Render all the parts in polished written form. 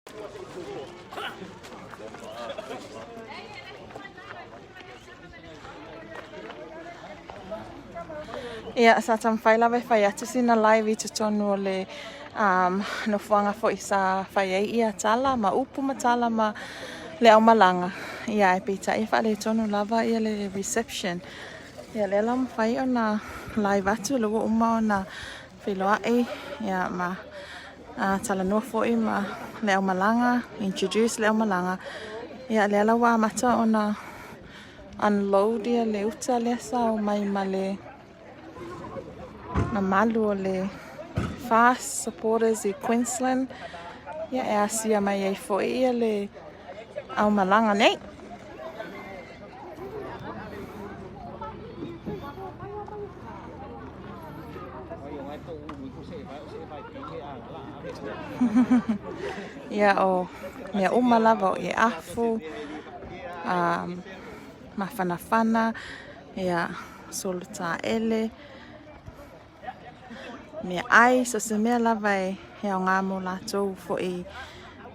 Ia, sa tamwhai lawe whai atu sina live I tutonu o le no whanga fo I sa whai ei ia tala ma upu ma tala ma le au malanga. Ia e pita I wha le tonu lava ia le reception. Ia le lam whai o na live atu luo uma o na whiloa e. Ia ma tala noa fo I ma le au malanga, introduce le au malanga. Ia le ala wā mata o na unload ia le uta le sa o mai ma le na malu o le fast supporters I Queensland. Ia e asia mai ei fo ia le au malanga nei. Ia o mea umalava o I afu. Ma whanawhana. Ia soluta ele. Mea ai, so se mea lava e hea o ngā mo lātou fo I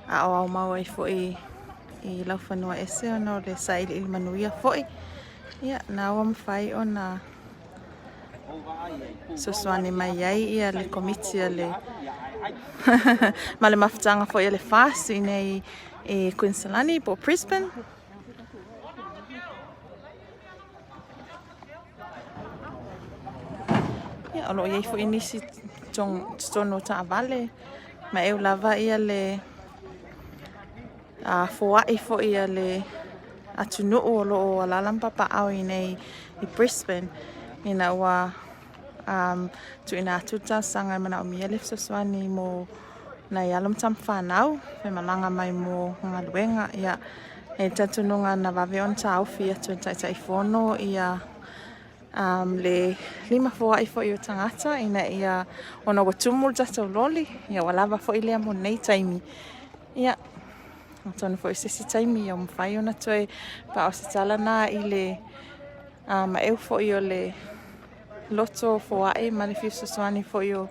a o au mau ai fo I lau whanua ese o no le sa ili manuia fo I. Ia, nā o mwhai o na sosuani mai ai ia le komitia le ma le mawhitanga fo I le fast I nei e Queenslandi po Brisbane. Ia, olo iei fo I nisi tono ta vale. Ma eu lava ia le foai fo ia le atunu o lo o alalampa pa au I nei I Brisbane. Ina ua tu ina atuta sanga mana o mia le sosuani mo na ialum tam whanau. Fe malanga mai mo ngā luenga. Ia e tatununga na wawe on ta auwhi atu e tai whono ia le 5 foai fo I o tangata ina ia ona wa tumul tatou loli. Ia walava fo I lea mo nei taimi. Ia tonu fo I sisi taimi o mwhai ona toe pa o se tala nā I le ma eu fo I o le loto foai ma le fiusosuani fo I o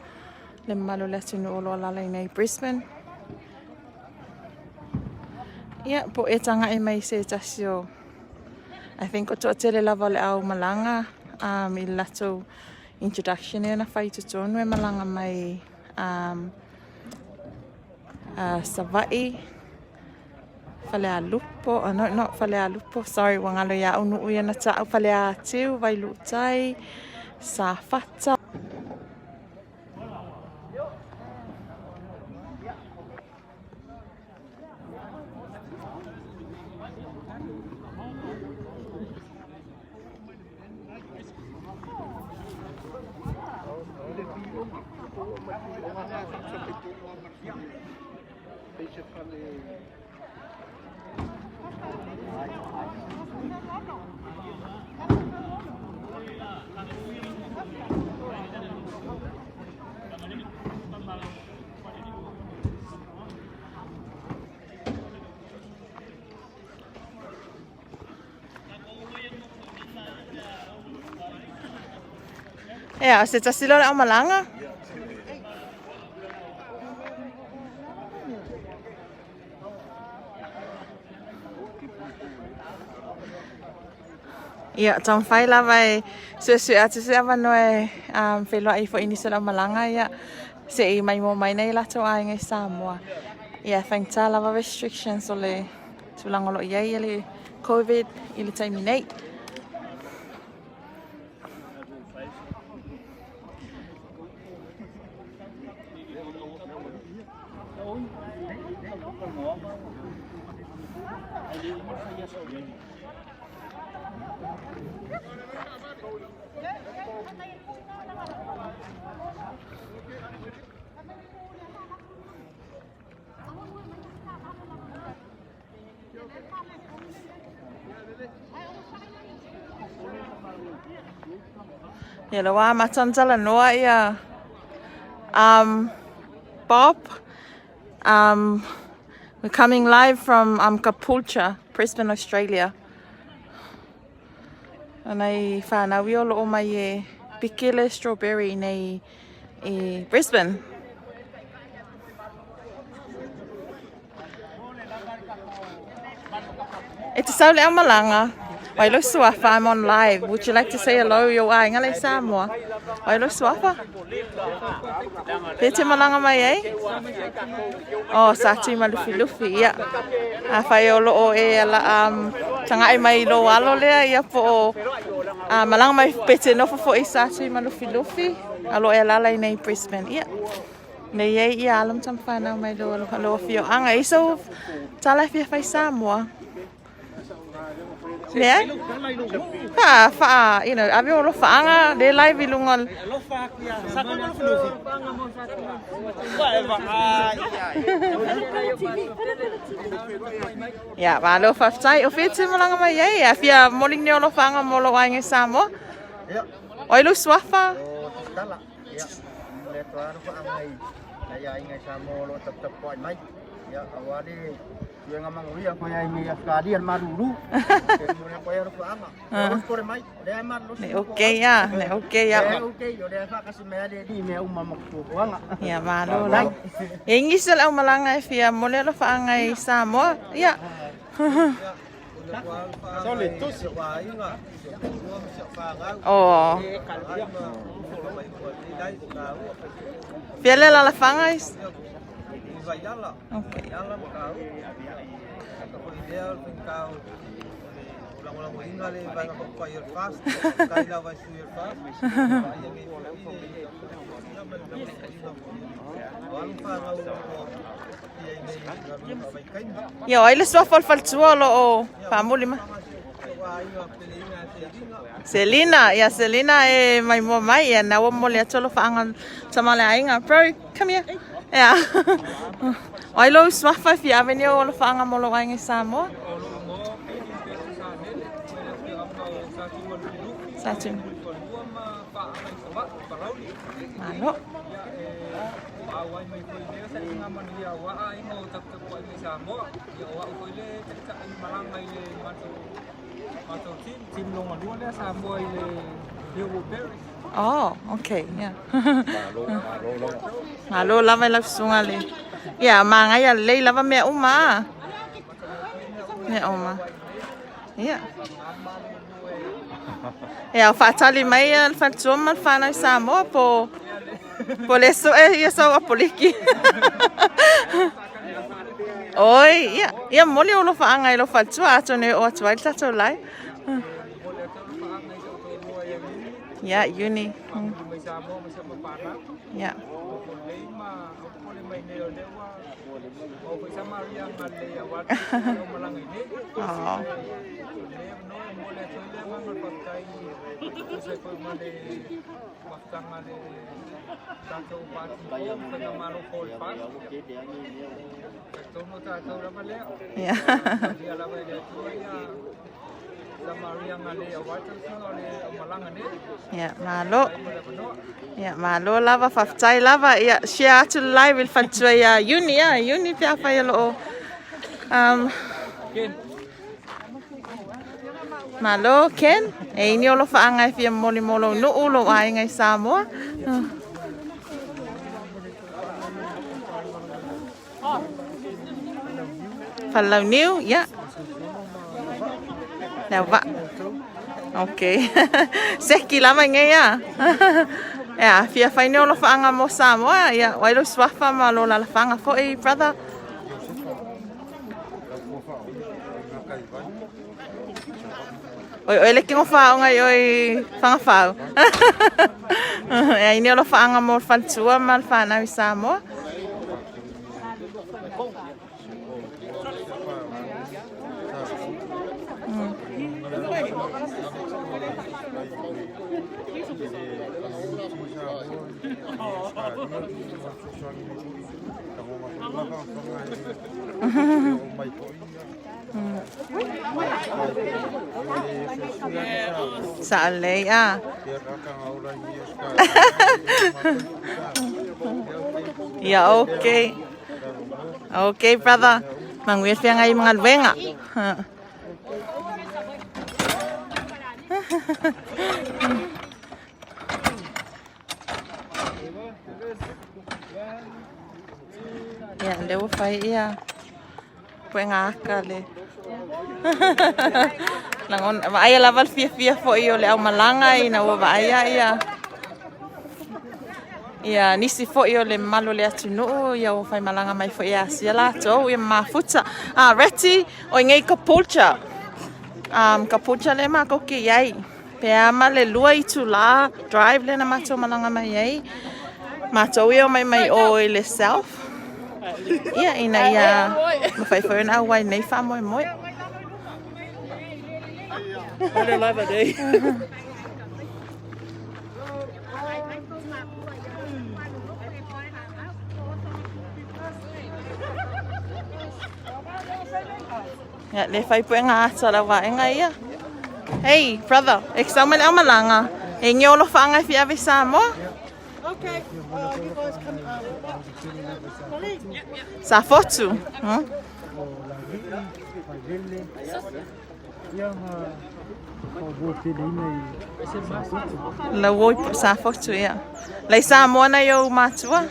le malu le atunu o loa lala I nei Brisbane. Ia po e tanga e mai se tasi o I think o toa tele lava le au malanga I lato introduction e na whai tutonu e malanga mai Savai Whale a lupo, no, not whale a lupo, sorry, wangalo ia unu uia na tau, whale a tiu, vai lutai, sa whata. Ia, se tasilo le au malanga. Ia, tam whai lava e suesue atu se awa noe whelua I fo inisa lau malanga ia se I mai mo mai nei lato a ingai Samoa. Ia, whaingta lava restrictions o le tulangolo iai e le COVID I le taimi nei. Ia la wā matantala noa ia Bob. We're coming live from Kapulcha, Brisbane, Australia. Anai whanau I o loo mai e Bikile Strawberry nei Brisbane. E te sau le au malanga. Wai lo suafa, I'm on live. Would you like to say hello? Yo ai ngale Samoa. Wai lo suafa. Pe te malanga mai ai? Oh, sa tui malufi lufi, ia. A whai o loo e ala tanga ai mai lo alo lea ia po o malanga mai pete nofo fo i sa tui malufi lufi. Alo e ala lai nei Brisbane, ia. Nei ei ia alam tam whanau mai lo fio anga. Iso tala fia whai Samoa. Lea? You know, avi o lo whaanga, le lai vilunga. Ia, wa lo whaftai, o whitu malanga mai ei, a fia moling ni o lo whaanga mo lo ainge Samoa. Oi lo swafa? Tala, ia, le toa no whaanga i ia ingai Samoa lo tap poi mai. Ia, awari ia ngamang ria ko ia mi sekalian maruru. Kemudian ko ia ro ama. Terus kore mai, dia mar lo. Ne okay ya, ne okay ya. Okay, yo dia fa kasi me de di me uma maktu wanga. Ya malo lang. Ingisal ang malanga fia mole lo faanga i Samoa. Ya. Solitus wa inga. Oh. Fia la faanga is. Okay. Yo, ai le sua fal tuolo o famuli ma. Selina, ya Selina e mai mo mai e na wo mo le tolo faanga tamale ainga. Bro, come here. Yeah. Ai lo swafa fi avenue o lo faanga mo lo ainga Samoa. Satu. Malo. Oh, okay, yeah. Malo lava la sungale. Yeah, manga ya lei lava me uma. Me uma. Yeah. Yeah, fatali mai al fatsum mal fana Samoa po leso ia sa poliki. Oi, ia moli o lo faanga i lo fatsua ato ne o atwai tato lai. Ya, uni. Ya. Oh. Ya. Ya, malo. Ya, malo lava faftai lava. Ya, share to live il fatsua ya uni pia fa lo. Malo Ken, e ini o lo faanga fia moli molo no ulo ai ngai Samoa. Falau new, ya. Lava. Okay. Seki lama ngai ya. Ya, fia fa ini o lo faanga mo Samoa, ya. Wai lo swafa ma lo la faanga fo e brother. Oi le kingo fa nga oi fanga fa. Ai ni lo fa nga mo fa tua mal fa na Samoa. Saalay Ya, okay. Okay, brother. Mangwil siya nga yung mga luwenga. Ya, lewo fai iya. Pwede nga akale. Langon vaaya lava fia fo i o le au malanga ina ua vaaya ia. Ia nisi fo i o le malo le atunuu ia ua fai malanga mai fo ia sia latou ia mafuta. Reti o ngai Kapulcha. Kapulcha le mako ki iai. Pe ama le lua i tu la drive le na matou malanga mai iai. Matou ia mai o i le South. Ia ina ia mawhai whai na wai nei wha moe moe. Ada lava deh. Ya le whai pue ngā atara wa e ngai ia. Hey brother, e kisau mai le amalanga. E ngiolo whaangai fi awe Samoa. Okay. You guys come Sa fotu. La woi sa fotu ia. Lei Samoa na yo matua.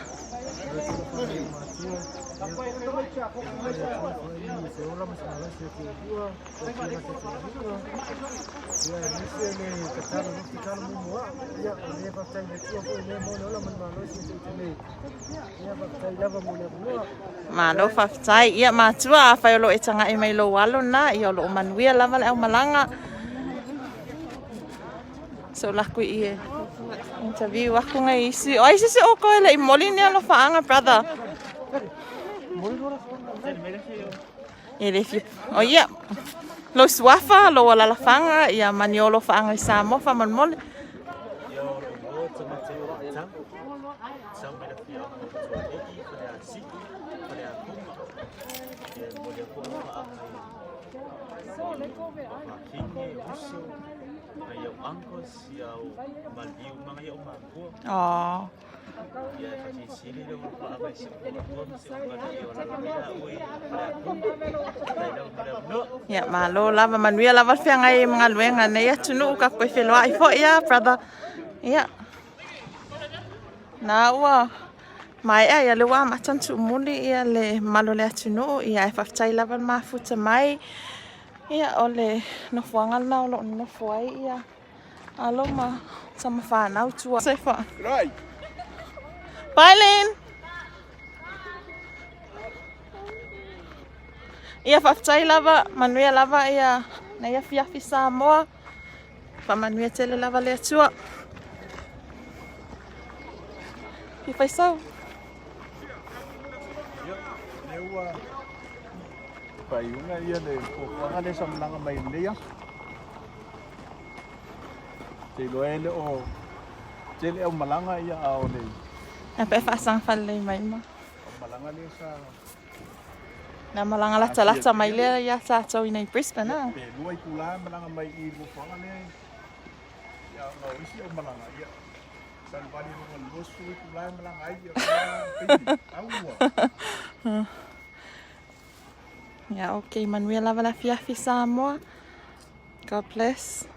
Malo whaftai ia matua a whai olo e tanga e mai lo walo na i olo o manuia lava le au malanga. So laku i e interview aku ngai isi. O isi se o koe le i moli ni alo whaanga brother. E le fi. O ia. Lo suafa lo wala la whaanga ia mani olo whaanga i Samoa wha man mole. Oh. Ya malo lava manuia lava fianga e mga luenga nei atunu ka koe wheloa i fo ia brother. Ya. Na ua mai ia le wa matantu muli ia le malo le atunu ia e whaftai lava mafuta mai. Ia ole no fuanga na olo no fuai ia. Alo ma sama whanau tua. Sefa. Right. Bye, Lynn. Ia whaftai lava, manuia lava ia na ia fiafi Samoa. Pa manuia tele lava le atua. I whai sau. Pai unga ia le o whanga le sa malanga mai lea. Te loele o tele au malanga ia ao nei. Na pe whaasang whalei mai ma. Malanga le sa Na malanga lata mai lea ia tātou i nei Brisbane na. pe luai kula malanga mai i mo whanga le. Ia no isi au malanga ia. San vali mo losu kula malanga ai ia. Au. Ja, okay, Manuela lava la fiafi Samoa. God bless.